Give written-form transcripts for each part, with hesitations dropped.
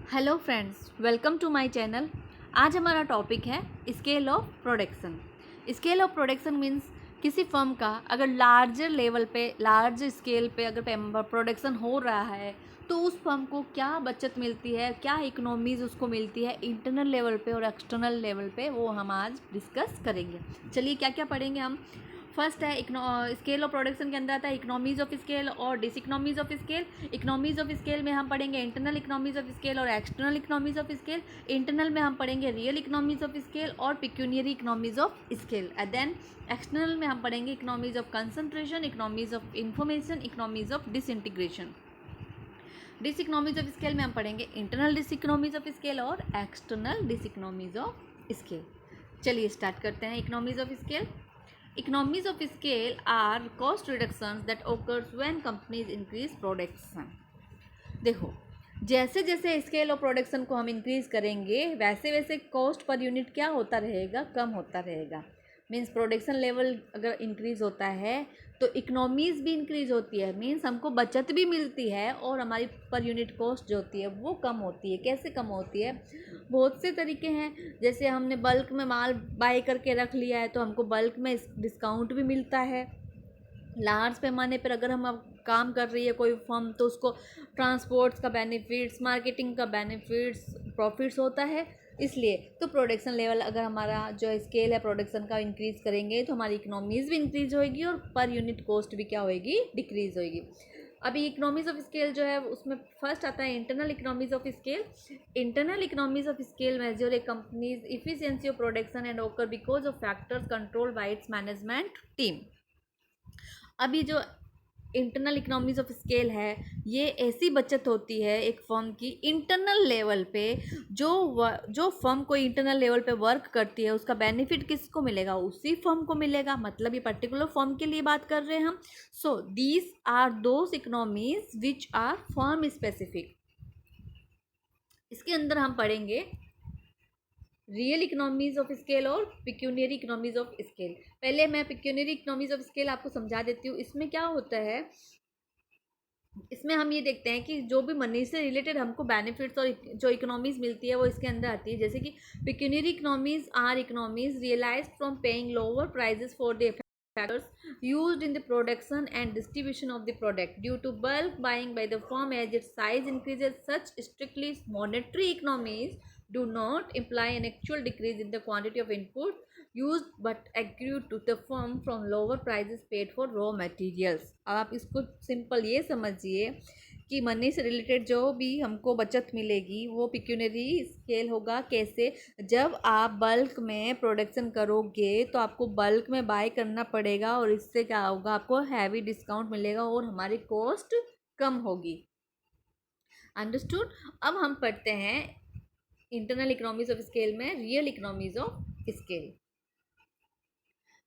Hello friends, welcome to my channel. आज हमारा topic है scale of production. Scale of production means किसी firm का अगर लार्ज स्केल पे अगर प्रोडक्शन हो रहा है तो उस फर्म को क्या बचत मिलती है, क्या इकोनॉमीज़ उसको मिलती है इंटरनल लेवल पे और एक्सटर्नल लेवल पे, वो हम आज डिस्कस करेंगे। चलिए क्या क्या पढ़ेंगे हम। फर्स्ट है स्केल ऑफ प्रोडक्शन के अंदर आता है इकोनॉमीज ऑफ स्केल और diseconomies of scale. Economies of scale में हम पढ़ेंगे इंटरनल इकोनॉमीज ऑफ स्केल और external economies of scale. Internal में हम पढ़ेंगे रियल इकोनॉमीज ऑफ स्केल और pecuniary economies of scale. And then external में हम पढ़ेंगे economies of concentration, economies of information, economies of disintegration. Diseconomies of scale में हम पढ़ेंगे इंटरनल डिसइकोनॉमीज ऑफ स्केल और एक्सटर्नल डिसइकोनॉमीज ऑफ स्केल। चलिए start करते हैं। Economies of scale. Economies of scale are cost reductions that occurs when companies increase production। देखो, जैसे जैसे स्केल ऑफ प्रोडक्शन को हम इंक्रीज करेंगे वैसे वैसे कॉस्ट पर यूनिट क्या होता रहेगा, कम होता रहेगा। मीन्स प्रोडक्शन लेवल अगर इंक्रीज होता है तो इकोनॉमीज़ भी इंक्रीज होती है, मीन्स हमको बचत भी मिलती है और हमारी पर यूनिट कॉस्ट जो होती है वो कम होती है। कैसे कम होती है? बहुत से तरीके हैं। जैसे हमने बल्क में माल बाय करके रख लिया है तो हमको बल्क में डिस्काउंट भी मिलता है। लार्ज पैमाने पर अगर हम अब काम कर रही है कोई फर्म तो उसको ट्रांसपोर्ट्स का बेनिफिट्स, मार्केटिंग का बेनिफिट्स, प्रॉफिट्स होता है। इसलिए तो प्रोडक्शन लेवल अगर हमारा जो स्केल है प्रोडक्शन का इंक्रीज करेंगे तो हमारी इकोनॉमीज़ भी इंक्रीज होएगी और पर यूनिट कॉस्ट भी क्या होएगी, डिक्रीज होएगी। अभी इकोनॉमीज ऑफ स्केल जो है उसमें फर्स्ट आता है internal economies of scale. Internal economies of scale measure a company's efficiency of production and occur because of factors control by its management team. अभी जो इंटरनल इकोनॉमीज ऑफ स्केल है ये ऐसी बचत होती है एक फर्म की इंटरनल लेवल पे। जो फर्म कोई इंटरनल लेवल पे वर्क करती है उसका बेनिफिट किसको मिलेगा, उसी फर्म को मिलेगा। मतलब ये पर्टिकुलर फर्म के लिए बात कर रहे हैं हम। So these are those economies which are firm specific. इसके अंदर हम पढ़ेंगे रियल इकोनॉमीज ऑफ स्केल और पिक्यूनियरी इकोनॉमीज ऑफ स्केल। पहले मैं पिक्यूनियरी इकोनॉमीज ऑफ स्केल आपको समझा देती हूँ। इसमें क्या होता है, इसमें हम ये देखते हैं कि जो भी मनी से रिलेटेड हमको बेनिफिट्स और जो इकोनॉमीज मिलती है वो इसके अंदर आती है। जैसे कि pecuniary economies are economies realized from paying lower prices for the factors used in the production and distribution of the product due to bulk buying by the firm as its size increases. Such strictly monetary economies do not imply an actual decrease in the quantity of input used but accrue to the firm from lower prices paid for raw materials। अब आप इसको simple ये समझिए कि money से related जो भी हमको बचत मिलेगी वो पिक्यूनरी स्केल होगा। कैसे? जब आप बल्क में प्रोडक्शन करोगे तो आपको बल्क में बाय करना पड़ेगा और इससे क्या होगा, आपको हैवी डिस्काउंट मिलेगा और हमारी कॉस्ट कम होगी। अंडरस्टूड। अब हम पढ़ते हैं इंटरनल इकोनॉमीज ऑफ स्केल में real economies of scale.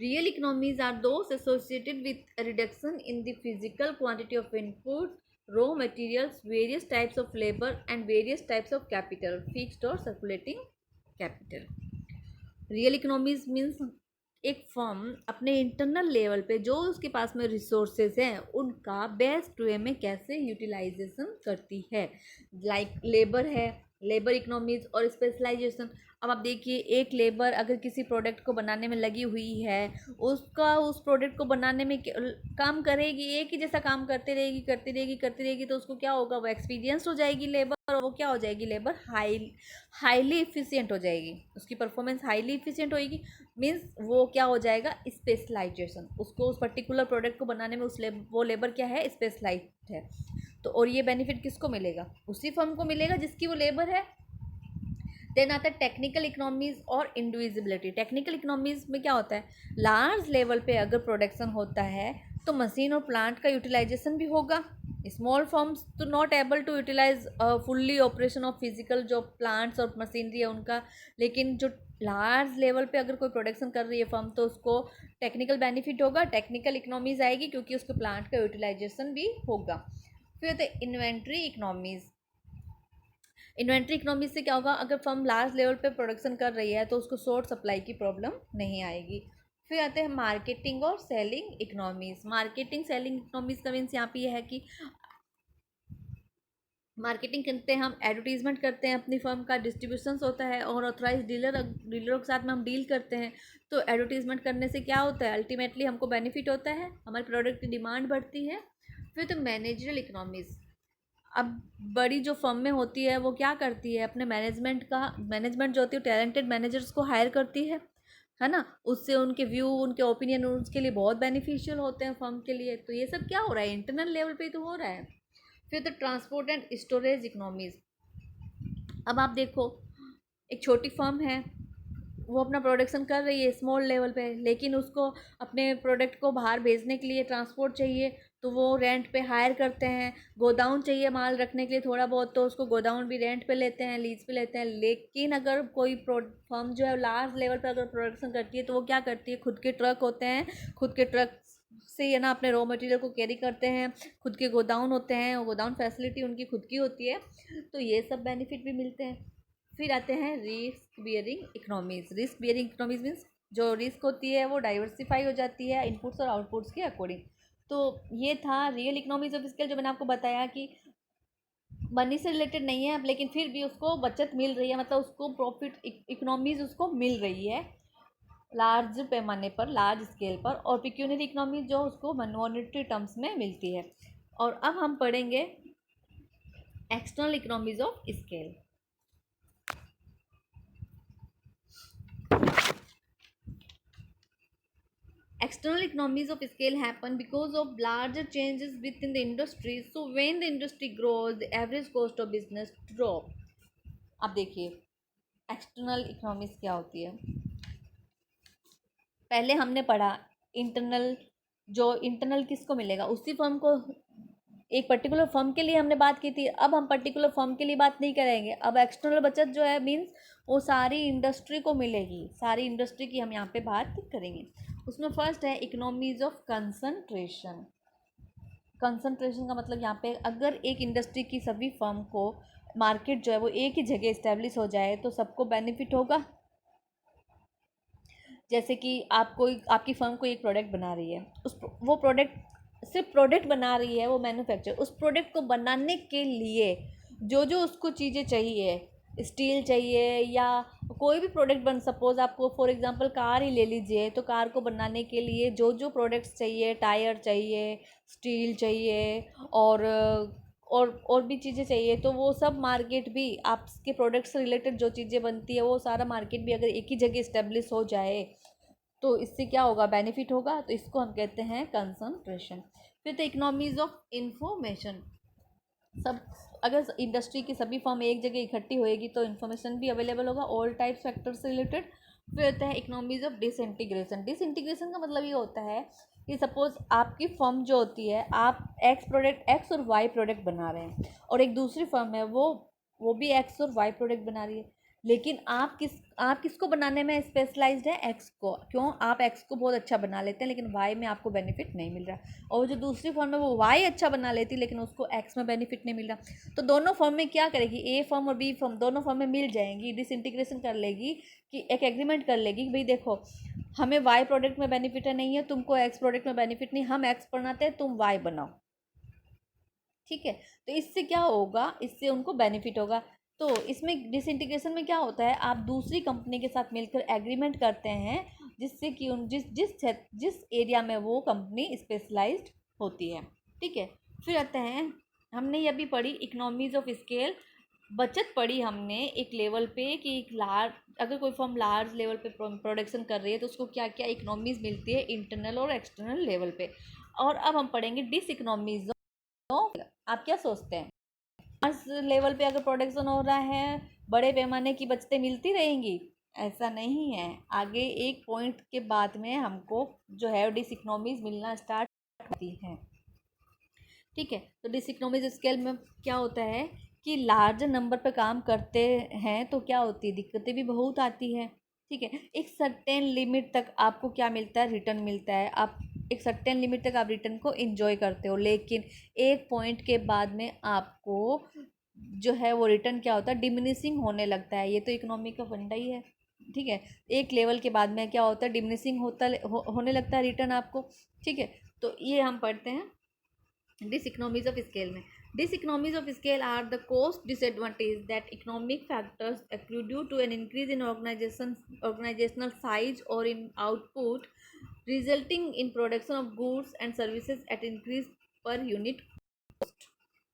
Real economies are those associated with a reduction in the physical quantity of input, raw materials, various types of labor and various types of capital, fixed or circulating capital। Real economies means एक firm अपने internal level पे जो उसके पास में resources हैं उनका best way में कैसे यूटिलाइजेशन करती है। लाइक लेबर है, लेबर इकोनॉमीज और स्पेशलाइजेशन। अब आप देखिए एक लेबर अगर किसी प्रोडक्ट को बनाने में लगी हुई है, उसका उस प्रोडक्ट को बनाने में काम करेगी, एक ही जैसा काम करते रहेगी करती रहेगी करती रहेगी तो उसको क्या होगा, वो एक्सपीरियंस हो जाएगी लेबर और वो क्या हो जाएगी, लेबर हाईली इफिशियंट हो जाएगी, उसकी परफॉर्मेंस हाईली इफिशियंट होएगी। मीन्स वो क्या हो जाएगा, स्पेशलाइजेशन। उसको उस पर्टिकुलर प्रोडक्ट को बनाने में वो लेबर क्या है, स्पेशलाइज्ड है। तो और ये बेनिफिट किसको मिलेगा, उसी फर्म को मिलेगा जिसकी वो लेबर है। देन आता है टेक्निकल इकोनॉमीज और इंडिविजिबिलिटी। टेक्निकल इकोनॉमीज में क्या होता है, लार्ज लेवल पे अगर प्रोडक्शन होता है तो मशीन और प्लांट का यूटिलाइजेशन भी होगा। स्मॉल फर्म्स तो not able to utilize fully operation of physical जो प्लांट्स और मशीनरी है उनका। लेकिन जो लार्ज लेवल पे अगर कोई प्रोडक्शन कर रही है फर्म तो उसको टेक्निकल बेनिफिट होगा, टेक्निकल इकोनॉमीज आएगी क्योंकि उसके प्लांट का यूटिलाइजेशन भी होगा। फिर होता है इन्वेंट्री इकोनॉमीज। इन्वेंट्री इकोनॉमी से क्या होगा, अगर फर्म लार्ज लेवल पे प्रोडक्शन कर रही है तो उसको शॉर्ट सप्लाई की प्रॉब्लम नहीं आएगी। फिर आते हैं मार्केटिंग और selling economies. Marketing selling economies का मीन्स यहाँ पे यह है कि मार्केटिंग करते हैं, हम एडवर्टीजमेंट करते हैं अपनी फर्म का, डिस्ट्रीब्यूशंस होता है और ऑथराइज डीलरों के साथ में हम डील करते हैं। तो एडवर्टीजमेंट करने से क्या होता है, अल्टीमेटली हमको बेनिफिट होता है, हमारे प्रोडक्ट की डिमांड बढ़ती है। फिर तो मैनेजरल इकोनॉमीज़, अब बड़ी जो फर्म में होती है वो क्या करती है, अपने मैनेजमेंट जो होती है टैलेंटेड मैनेजर्स को हायर करती है ना। उससे उनके व्यू, उनके ओपिनियन उसके लिए बहुत बेनिफिशियल होते हैं फर्म के लिए। तो ये सब क्या हो रहा है, इंटरनल लेवल पे तो हो रहा है। फिर तो ट्रांसपोर्ट एंड स्टोरेज इकोनॉमीज, अब आप देखो एक छोटी फर्म है, वो अपना प्रोडक्शन कर रही है स्मॉल लेवल पे, लेकिन उसको अपने प्रोडक्ट को बाहर भेजने के लिए ट्रांसपोर्ट चाहिए, तो वो रेंट पे हायर करते हैं। गोडाउन चाहिए माल रखने के लिए थोड़ा बहुत, तो उसको गोडाउन भी रेंट पे लेते हैं, लीज पे लेते हैं। लेकिन अगर कोई फर्म जो है लार्ज लेवल पर अगर प्रोडक्शन करती है, तो वो क्या करती है, खुद के ट्रक होते हैं, खुद के ट्रक से ये ना अपने रॉ मटेरियल को कैरी करते हैं, खुद के गोडाउन होते हैं, गोडाउन फैसिलिटी उनकी खुद की होती है। तो ये सब बेनिफिट भी मिलते हैं। फिर आते हैं risk bearing economies. Risk bearing economies means जो रिस्क होती है वो डाइवर्सिफाई हो जाती है इनपुट्स और आउटपुट्स के अकॉर्डिंग। तो ये था रियल इकोनॉमीज ऑफ स्केल, जो मैंने आपको बताया कि मनी से रिलेटेड नहीं है लेकिन फिर भी उसको बचत मिल रही है, मतलब उसको प्रॉफिट इकोनॉमीज उसको मिल रही है लार्ज पैमाने पर, लार्ज स्केल पर। और पिक्यूनरी इकोनॉमी जो उसको मॉनेटरी टर्म्स में मिलती है। और अब हम पढ़ेंगे external economies of scale. External economies of scale happen because of larger changes within the industry. So when the industry grows, the average cost of business drop. अब देखिए एक्सटर्नल इकोनॉमीज क्या होती है। पहले हमने पढ़ा इंटरनल, जो इंटरनल किसको मिलेगा, उसी फर्म को, एक पर्टिकुलर फर्म के लिए हमने बात की थी। अब हम पर्टिकुलर फर्म के लिए बात नहीं करेंगे, अब एक्सटर्नल बचत जो है मीन्स वो सारी इंडस्ट्री को मिलेगी, सारी इंडस्ट्री की हम यहाँ पे बात करेंगे। उसमें फर्स्ट है इकोनॉमीज ऑफ कंसंट्रेशन। कंसंट्रेशन का मतलब यहाँ पे अगर एक इंडस्ट्री की सभी फर्म को मार्केट जो है वो एक ही जगह इस्टेब्लिश हो जाए तो सबको बेनिफिट होगा। जैसे कि आपको, आपकी फर्म कोई एक प्रोडक्ट बना रही है, वो प्रोडक्ट सिर्फ प्रोडक्ट बना रही है, वो मैन्युफैक्चर, उस प्रोडक्ट को बनाने के लिए जो जो उसको चीज़ें चाहिए, स्टील चाहिए या कोई भी प्रोडक्ट बन, सपोज आपको फॉर एग्जांपल कार ही ले लीजिए, तो कार को बनाने के लिए जो जो प्रोडक्ट्स चाहिए, टायर चाहिए, स्टील चाहिए और भी चीज़ें चाहिए, तो वो सब मार्केट भी आपके प्रोडक्ट से रिलेटेड जो चीज़ें बनती है वो सारा मार्केट भी अगर एक ही जगह इस्टेब्लिश हो जाए तो इससे क्या होगा, बेनिफिट होगा। तो इसको हम कहते हैं कंसंट्रेशन। फिर तो इकोनॉमीज ऑफ इंफॉर्मेशन, सब अगर इंडस्ट्री की सभी फर्म एक जगह इकट्ठी होएगी तो इन्फॉर्मेशन भी अवेलेबल होगा ऑल टाइप्स फैक्टर से रिलेटेड। फिर होता है इकोनॉमीज ऑफ डिसइंटीग्रेशन। डिसइंटीग्रेशन का मतलब ये होता है कि सपोज आपकी फर्म जो होती है, आप एक्स और वाई प्रोडक्ट बना रहे हैं, और एक दूसरी फर्म है वो भी एक्स और वाई प्रोडक्ट बना रही है, लेकिन आप किसको बनाने में स्पेशलाइज्ड है, एक्स को। क्यों, आप एक्स को बहुत अच्छा बना लेते हैं लेकिन वाई में आपको बेनिफिट नहीं मिल रहा, और जो दूसरी फर्म है वो वाई अच्छा बना लेती लेकिन उसको एक्स में बेनिफिट नहीं मिल रहा। तो दोनों फर्म में क्या करेगी, ए फर्म और बी फर्म दोनों फर्म में मिल जाएंगी, डिसइंटीग्रेशन कर लेगी कि एक एग्रीमेंट कर लेगी कि भाई देखो हमें वाई प्रोडक्ट में बेनिफिट है, नहीं है तुमको एक्स प्रोडक्ट में बेनिफिट नहीं, हम एक्स बनाते हैं तुम वाई बनाओ, ठीक है। तो इससे क्या होगा, इससे उनको बेनिफिट होगा। तो इसमें डिसइंटीग्रेशन में क्या होता है, आप दूसरी कंपनी के साथ मिलकर एग्रीमेंट करते हैं जिससे कि उन जिस एरिया में वो कंपनी स्पेशलाइज्ड होती है, ठीक है। फिर आते हैं, हमने ये अभी पढ़ी इकोनॉमीज ऑफ स्केल, बचत पढ़ी हमने एक लेवल पे कि एक लार्ज, अगर कोई फर्म लार्ज लेवल पे प्रोडक्शन कर रही है तो उसको क्या क्या इकोनॉमीज मिलती है इंटरनल और एक्सटर्नल लेवल पे। और अब हम पढ़ेंगे डिस इकोनॉमीज। आप क्या सोचते हैं, मास लेवल पे अगर प्रोडक्शन हो रहा है बड़े पैमाने की बचतें मिलती रहेंगी? ऐसा नहीं है, आगे एक पॉइंट के बाद में हमको जो है डिस इकोनॉमीज मिलना स्टार्ट होती हैं, ठीक है। तो डिस इकोनॉमीज स्केल में क्या होता है कि लार्जर नंबर पे काम करते हैं तो क्या होती है, दिक्कतें भी बहुत आती है, ठीक है। एक सर्टेन लिमिट तक आपको क्या मिलता है, रिटर्न मिलता है, आप एक सर्टेन लिमिट तक आप रिटर्न को एंजॉय करते हो, लेकिन एक पॉइंट के बाद में आपको जो है वो रिटर्न क्या होता है, डिमिनिशिंग होने लगता है। ये तो इकोनॉमी का फंडा ही है, ठीक है। एक लेवल के बाद में क्या होता है, डिमिनिशिंग होने लगता है रिटर्न आपको, ठीक है। तो ये हम पढ़ते हैं डिस इकोनॉमीज ऑफ स्केल में। Diseconomies of scale are the cost disadvantage that economic factors accrue due to an increase in organizational size or in output, resulting in production of goods and services at increased per unit.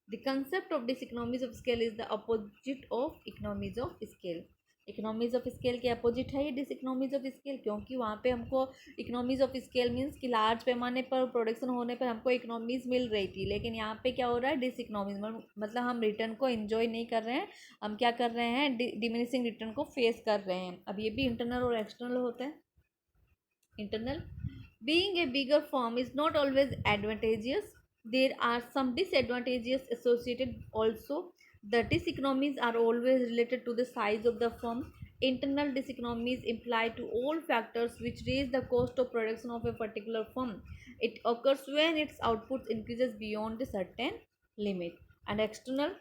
The concept of diseconomies of scale is the opposite of economies of scale. Economies of scale के opposite है ये डिसइकोनॉमीज of scale, क्योंकि वहाँ पे हमको economies of scale means कि large पैमाने पर प्रोडक्शन होने पर हमको इकोनॉमीज मिल रही थी, लेकिन यहाँ पे क्या हो रहा है, डिसइकोनॉमीज, मतलब हम रिटर्न को एंजॉय नहीं कर रहे हैं, हम क्या कर रहे हैं, डिमिनिशिंग रिटर्न को फेस कर रहे हैं। अब ये भी इंटरनल और एक्सटर्नल होता है। Internal, being a bigger firm is not always advantageous. There are some disadvantages associated also. The diseconomies are always related to the size of the firm. Internal diseconomies imply to all factors which raise the cost of production of a particular firm. It occurs when its output increases beyond a certain limit. And external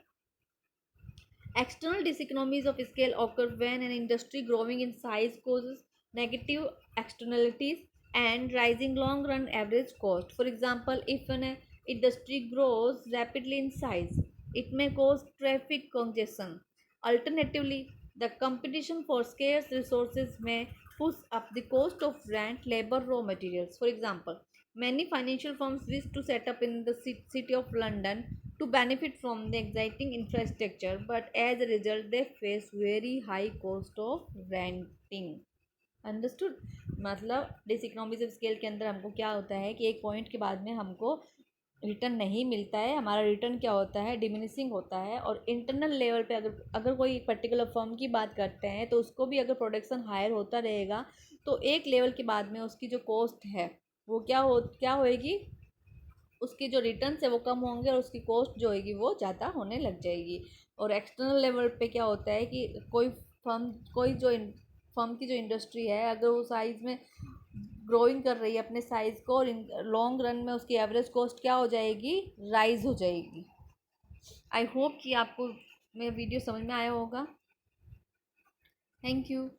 diseconomies of scale occur when an industry growing in size causes negative externalities and rising long run average cost. For example, if an industry grows rapidly in size, it may cause traffic congestion. Alternatively, the competition for scarce resources may push up the cost of rent, labor, raw materials. For example, many financial firms wish to set up in the city of London to benefit from the exciting infrastructure, but as a result they face very high cost of renting. Understood. मतलब डिसइकोनॉमीज of scale के अंदर हमको क्या होता है कि एक point के बाद में हमको रिटर्न नहीं मिलता है, हमारा रिटर्न क्या होता है, डिमिनिशिंग होता है। और इंटरनल लेवल पे अगर अगर कोई पर्टिकुलर फर्म की बात करते हैं तो उसको भी अगर प्रोडक्शन हायर होता रहेगा तो एक लेवल के बाद में उसकी जो कॉस्ट है वो क्या होएगी, उसके जो रिटर्न्स है वो कम होंगे और उसकी कॉस्ट जो होगी वो ज़्यादा होने लग जाएगी। और एक्सटर्नल लेवल पे क्या होता है कि कोई जो फर्म की जो इंडस्ट्री है अगर वो साइज़ में ग्रोइंग कर रही है अपने साइज़ को, और लॉन्ग रन में उसकी एवरेज कॉस्ट क्या हो जाएगी, राइज हो जाएगी। आई होप कि आपको मेरा वीडियो समझ में आया होगा। Thank you.